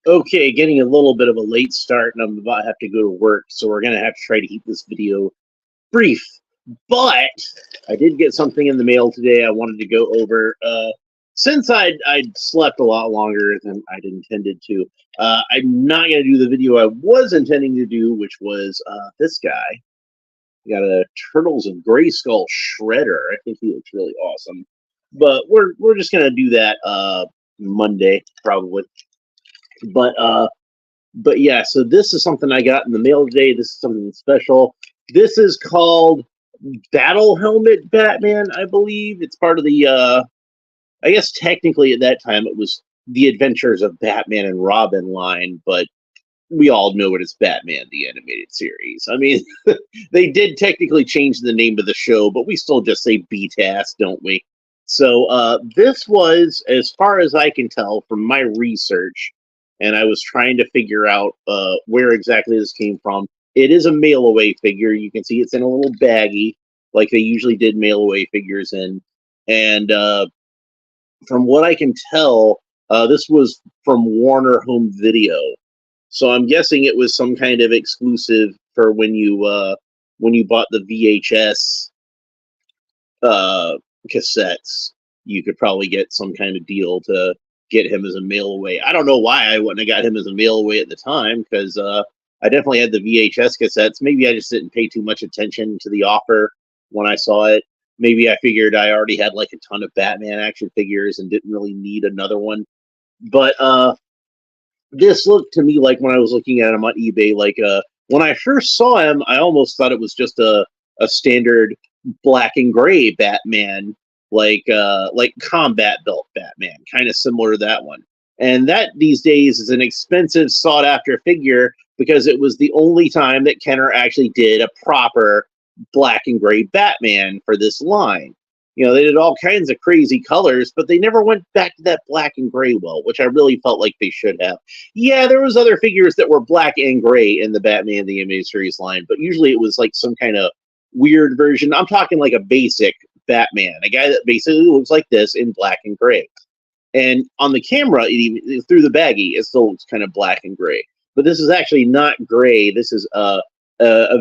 Okay, getting a little bit of a late start, and I'm about to have to go to work, so we're gonna have to try to keep this video brief. But I did get something in the mail today. I wanted to go over. Since I'd slept a lot longer than I'd intended to, I'm not gonna do the video I was intending to do, which was this guy. We got a Turtles and Grayskull shredder. I think he looks really awesome. But we're just gonna do that Monday probably. But yeah, so this is something I got in the mail today. This is something special. This is called Battle Helmet Batman, I believe. It's part of the I guess technically at that time it was the Adventures of Batman and Robin line, but we all know it as Batman the Animated Series. I mean, they did technically change the name of the show, but we still just say BTAS, don't we? So this was, as far as I can tell from my research, and I was trying to figure out where exactly this came from. It is a mail away figure. You can see it's in a little baggie, like they usually did mail away figures in. And from what I can tell, this was from Warner Home Video. So I'm guessing it was some kind of exclusive for when you bought the VHS uh, cassettes. You could probably get some kind of deal to get him as a mail away. I don't know why I wouldn't have got him as a mail away at the time because I definitely had the VHS cassettes. Maybe I just didn't pay too much attention to the offer when I saw it. Maybe I figured I already had like a ton of Batman action figures and didn't really need another one. But this looked to me like when I was looking at him on eBay, like when I first saw him, I almost thought it was just a standard black and gray Batman, like combat built Batman, kind of similar to that one. And that these days is an expensive, sought after figure because it was the only time that Kenner actually did a proper black and gray Batman for this line. You know, they did all kinds of crazy colors, but they never went back to that black and gray well, which I really felt like they should have. Yeah, there was other figures that were black and gray in the Batman the Animated Series line, but usually it was like some kind of weird version. I'm talking like a basic Batman, a guy that basically looks like this in black and gray. And on the camera, it even through the baggie, it still looks kind of black and gray. But this is actually not gray. This is a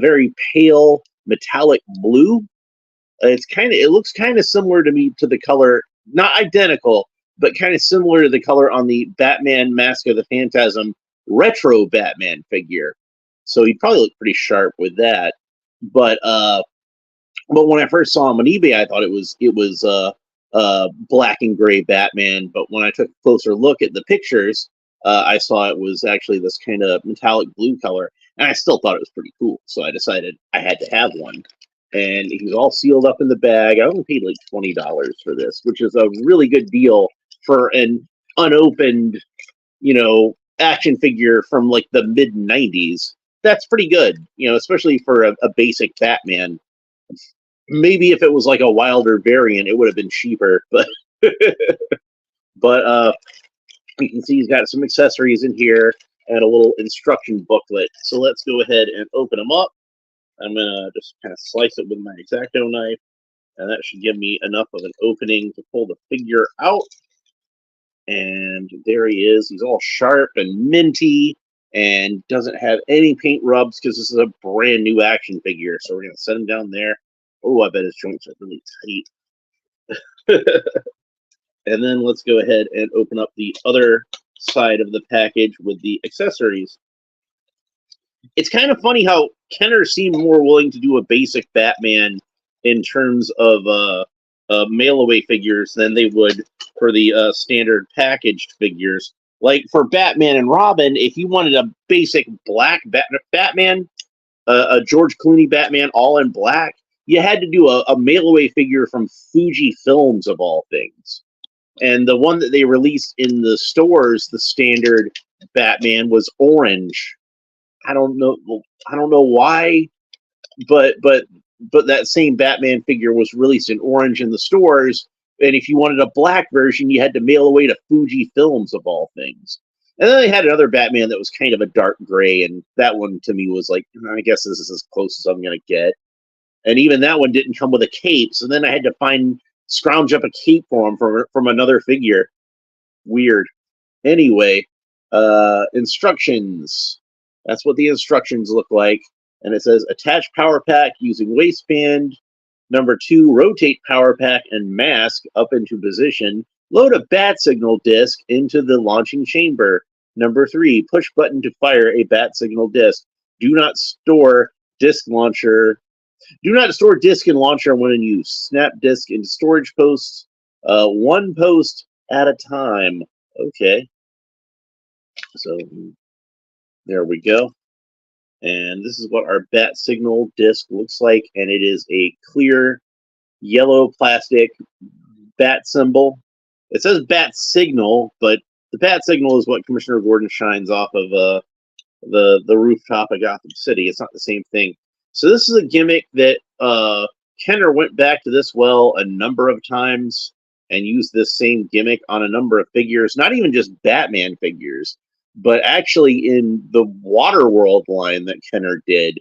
very pale metallic blue. It looks kind of similar to me to the color, not identical, but kind of similar to the color on the Batman Mask of the Phantasm retro Batman figure. So he'd probably look pretty sharp with that. But when I first saw him on eBay, I thought it was black and gray Batman. But when I took a closer look at the pictures, I saw it was actually this kind of metallic blue color, and I still thought it was pretty cool. So I decided I had to have one, and he was all sealed up in the bag. I only paid like $20 for this, which is a really good deal for an unopened, action figure from like the mid '90s. That's pretty good, especially for a basic Batman. Maybe if it was like a wilder variant, it would have been cheaper. But but you can see he's got some accessories in here and a little instruction booklet. So let's go ahead and open them up. I'm gonna just kind of slice it with my X-Acto knife, and that should give me enough of an opening to pull the figure out. And there he is. He's all sharp and minty and doesn't have any paint rubs because this is a brand new action figure. So we're gonna set him down there. Oh, I bet his joints are really tight. And then let's go ahead and open up the other side of the package with the accessories. It's kind of funny how Kenner seemed more willing to do a basic Batman in terms of mail away figures than they would for the standard packaged figures. Like for Batman and Robin, if you wanted a basic black Batman, a George Clooney Batman all in black, you had to do a mail away figure from Fuji Films of all things. And the one that they released in the stores, the standard Batman, was orange. I don't know. I don't know why, but that same Batman figure was released in orange in the stores. And if you wanted a black version, you had to mail away to Fuji Films of all things. And then they had another Batman that was kind of a dark gray, and that one to me was like, I guess this is as close as I'm gonna get. And even that one didn't come with a cape, so then I had to scrounge up a cape for him from another figure. Weird. Anyway, Instructions. That's what the instructions look like. And it says attach power pack using waistband. Number 2, rotate power pack and mask up into position. Load a bat signal disc into the launching chamber. Number 3, push button to fire a bat signal disc. Do not store disc launcher. Do not store disc and launcher when in use. Snap disc into storage posts, one post at a time. Okay. So there we go. And this is what our bat signal disc looks like. And it is a clear yellow plastic bat symbol. It says bat signal, but the bat signal is what Commissioner Gordon shines off of the rooftop of Gotham City. It's not the same thing. So this is a gimmick that Kenner went back to this well a number of times and used this same gimmick on a number of figures, not even just Batman figures, but actually in the Waterworld line that Kenner did.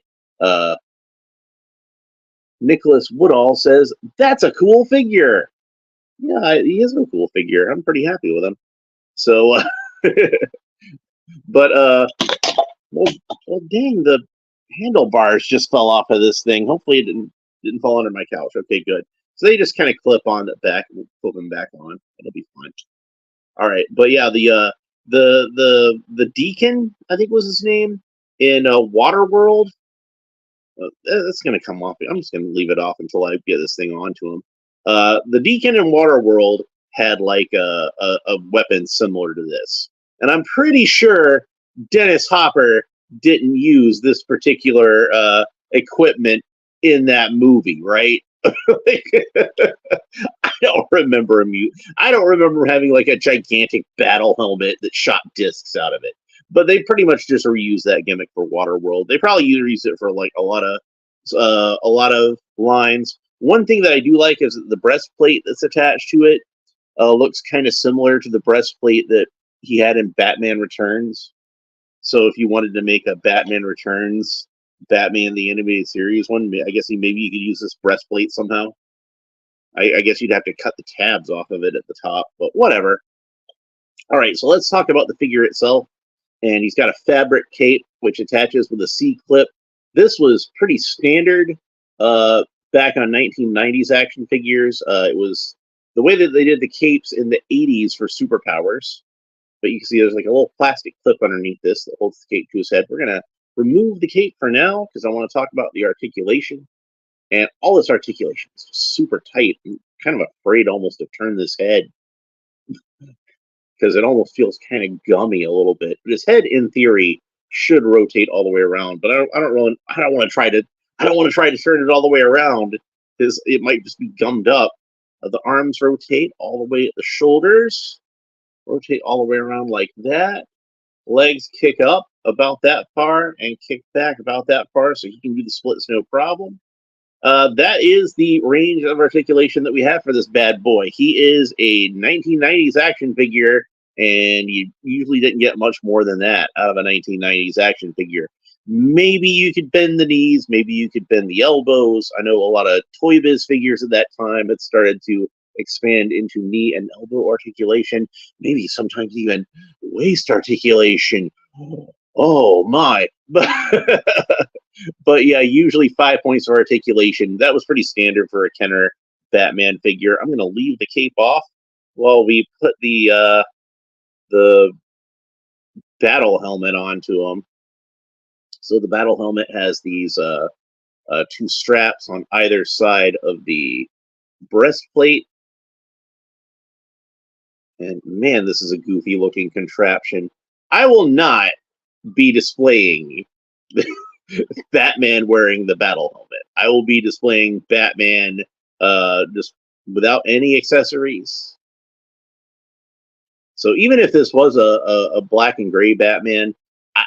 Nicholas Woodall says, that's a cool figure. Yeah, he is a cool figure. I'm pretty happy with him. So, but, well, dang, the handlebars just fell off of this thing. Hopefully it didn't fall under my couch. Okay, good. So they just kind of clip on the back and put them back on. It'll be fine. All right, but yeah, the Deacon, I think was his name, in Waterworld. That's gonna come off. I'm just gonna leave it off until I get this thing onto him. The Deacon in Waterworld had like a weapon similar to this, and I'm pretty sure Dennis Hopper didn't use this particular equipment in that movie, right? Like, I don't remember him. I don't remember having like a gigantic battle helmet that shot discs out of it. But they pretty much just reused that gimmick for Waterworld. They probably used it for like a lot of lines. One thing that I do like is that the breastplate that's attached to it looks kind of similar to the breastplate that he had in Batman Returns. So if you wanted to make a Batman Returns, Batman the Animated Series one, I guess maybe you could use this breastplate somehow. I guess you'd have to cut the tabs off of it at the top, but whatever. All right, so let's talk about the figure itself. And he's got a fabric cape, which attaches with a C-clip. This was pretty standard back on 1990s action figures. It was the way that they did the capes in the 80s for superpowers. But you can see there's like a little plastic clip underneath this that holds the cape to his head. We're going to remove the cape for now because I want to talk about the articulation. And all this articulation is just super tight. I'm kind of afraid almost to turn this head because it almost feels kind of gummy a little bit. But his head, in theory, should rotate all the way around. But I don't want to try to turn it all the way around because it might just be gummed up. The arms rotate all the way at the shoulders. Rotate all the way around like that. Legs kick up about that far and kick back about that far, so he can do the splits no problem. That is the range of articulation that we have for this bad boy. He is a 1990s action figure, and you usually didn't get much more than that out of a 1990s action figure. Maybe you could bend the knees, maybe you could bend the elbows. I know a lot of Toy Biz figures at that time had started to expand into knee and elbow articulation, maybe sometimes even waist articulation. Oh my. But yeah, usually 5 points of articulation. That was pretty standard for a Kenner Batman figure. I'm going to leave the cape off while we put the battle helmet onto him. So the battle helmet has these two straps on either side of the breastplate. And man, this is a goofy looking contraption. I will not be displaying Batman wearing the battle helmet. I will be displaying Batman just without any accessories. So even if this was a black and gray Batman,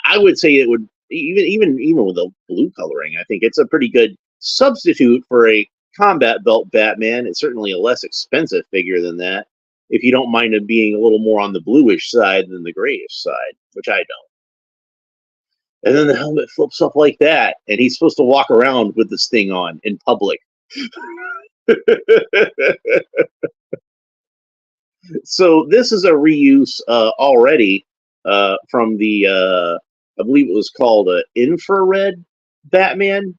I would say it would even with the blue coloring. I think it's a pretty good substitute for a combat belt Batman. It's certainly a less expensive figure than that, if you don't mind it being a little more on the bluish side than the grayish side, which I don't. And then the helmet flips up like that, and he's supposed to walk around with this thing on in public. So this is a reuse already from the I believe it was called Infrared Batman,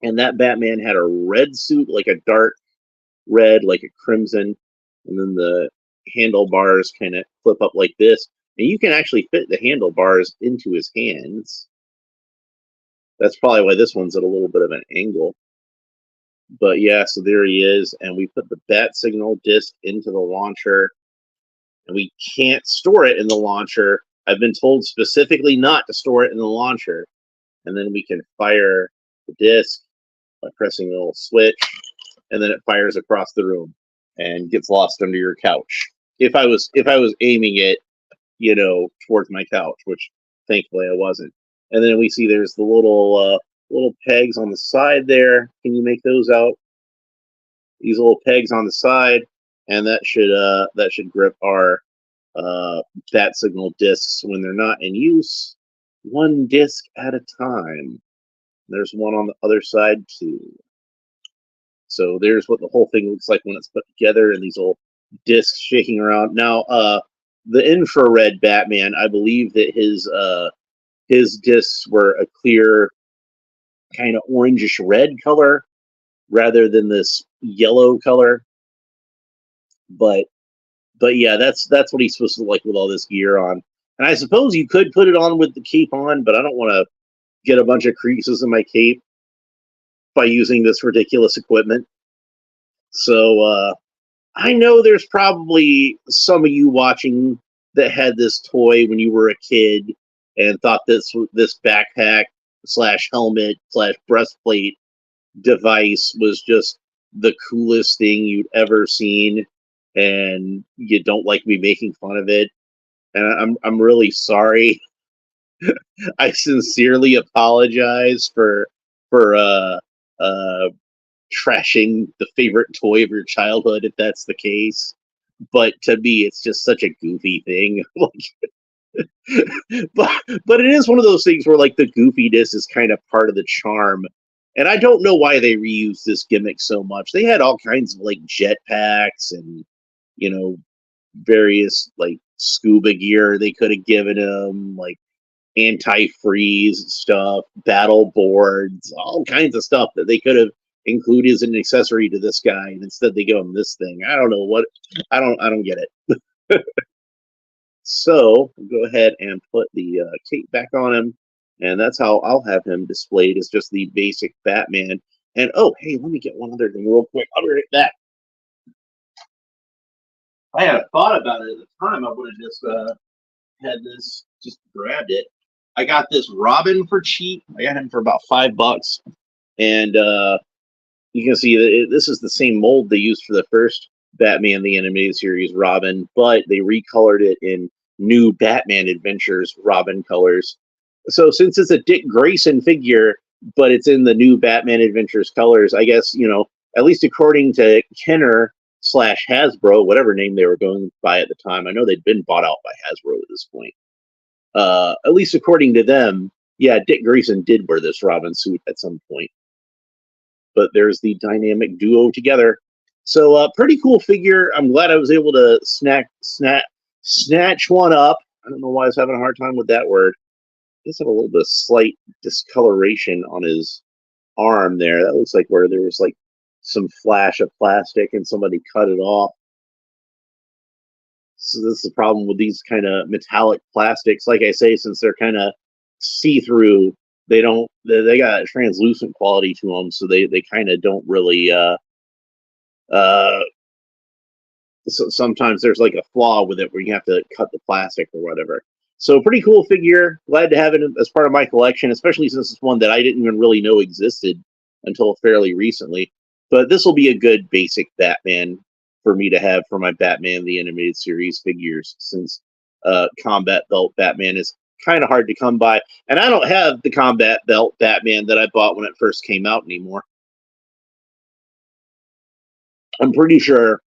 and that Batman had a red suit, like a dark red, like a crimson, and then the handlebars kind of flip up like this, and you can actually fit the handlebars into his hands. That's probably why this one's at a little bit of an angle. But yeah, so there he is, and we put the bat signal disc into the launcher, and we can't store it in the launcher. I've been told specifically not to store it in the launcher, and then we can fire the disc by pressing a little switch, and then it fires across the room and gets lost under your couch. If I was aiming it, towards my couch, which thankfully I wasn't. And then we see there's the little pegs on the side there. Can you make those out? These little pegs on the side, and that should grip our bat signal discs when they're not in use, one disc at a time. There's one on the other side too. So there's what the whole thing looks like when it's put together, and these little discs shaking around. Now, the infrared Batman, I believe that his discs were a clear, kind of orangish red color rather than this yellow color. But yeah, that's what he's supposed to look like with all this gear on. And I suppose you could put it on with the cape on, but I don't want to get a bunch of creases in my cape by using this ridiculous equipment. So I know there's probably some of you watching that had this toy when you were a kid and thought this backpack slash helmet slash breastplate device was just the coolest thing you'd ever seen, and you don't like me making fun of it. And I'm really sorry. I sincerely apologize for uh trashing the favorite toy of your childhood if that's the case. But to me, it's just such a goofy thing. but it is one of those things where like the goofiness is kind of part of the charm. And I don't know why they reused this gimmick so much. They had all kinds of like jetpacks and you know various like scuba gear they could have given him, like anti-freeze stuff, battle boards, all kinds of stuff that they could have included as an accessory to this guy, and instead they give him this thing. I don't know what. I don't get it. So go ahead and put the cape back on him, and that's how I'll have him displayed as just the basic Batman. And oh, hey, let me get one other thing real quick. I'll be right back. I had thought about it at the time. I would have just had this, just grabbed it. I got this Robin for cheap. I got him for about $5, and you can see that this is the same mold they used for the first Batman the Animated Series Robin, but they recolored it in new Batman Adventures Robin colors. So since it's a Dick Grayson figure, but it's in the new Batman Adventures colors, I guess, at least according to Kenner / Hasbro, whatever name they were going by at the time. I know they'd been bought out by Hasbro at this point. At least according to them, yeah, Dick Grayson did wear this Robin suit at some point. But there's the dynamic duo together. So pretty cool figure. I'm glad I was able to snatch one up. I don't know why I was having a hard time with that word. Just have a little bit of slight discoloration on his arm there. That looks like where there was like some flash of plastic and somebody cut it off. So this is the problem with these kind of metallic plastics. Like I say, since they're kind of see-through, they got a translucent quality to them, so they kind of don't really so sometimes there's like a flaw with it where you have to cut the plastic or whatever. So pretty cool figure. Glad to have it as part of my collection, especially since it's one that I didn't even really know existed until fairly recently. But this will be a good basic Batman for me to have for my Batman the Animated Series figures, since Combat Belt Batman is kind of hard to come by. And I don't have the Combat Belt Batman that I bought when it first came out anymore. I'm pretty sure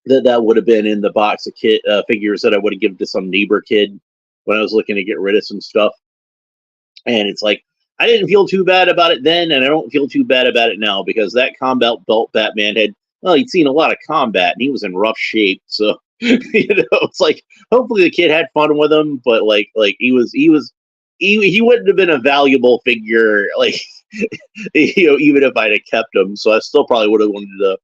that would have been in the box of figures that I would have given to some neighbor kid when I was looking to get rid of some stuff. And it's like, I didn't feel too bad about it then, and I don't feel too bad about it now, because that Combat Belt Batman he'd seen a lot of combat, and he was in rough shape. So It's like hopefully the kid had fun with him, but like he wouldn't have been a valuable figure, like even if I'd have kept him. So I still probably would have wanted to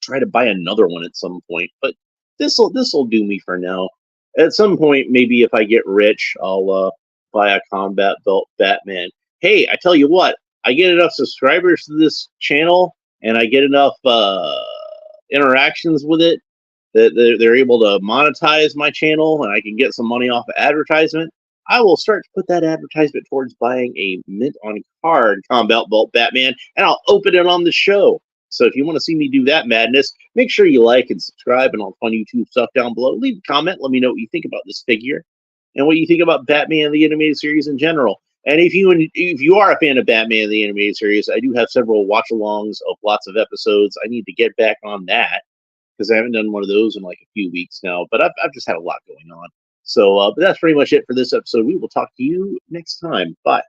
try to buy another one at some point. But this'll do me for now. At some point, maybe if I get rich, I'll buy a combat belt Batman. Hey, I tell you what, I get enough subscribers to this channel, and I get enough interactions with it that they're able to monetize my channel, and I can get some money off of advertisement. I will start to put that advertisement towards buying a mint on card combat belt Batman, and I'll open it on the show. So if you want to see me do that madness, make sure you like and subscribe and all fun YouTube stuff down below. Leave a comment. Let me know what you think about this figure and what you think about Batman the animated series in general. And if you are a fan of Batman the animated series, I do have several watch-alongs of lots of episodes. I need to get back on that because I haven't done one of those in like a few weeks now. But I've just had a lot going on. So, but that's pretty much it for this episode. We will talk to you next time. Bye.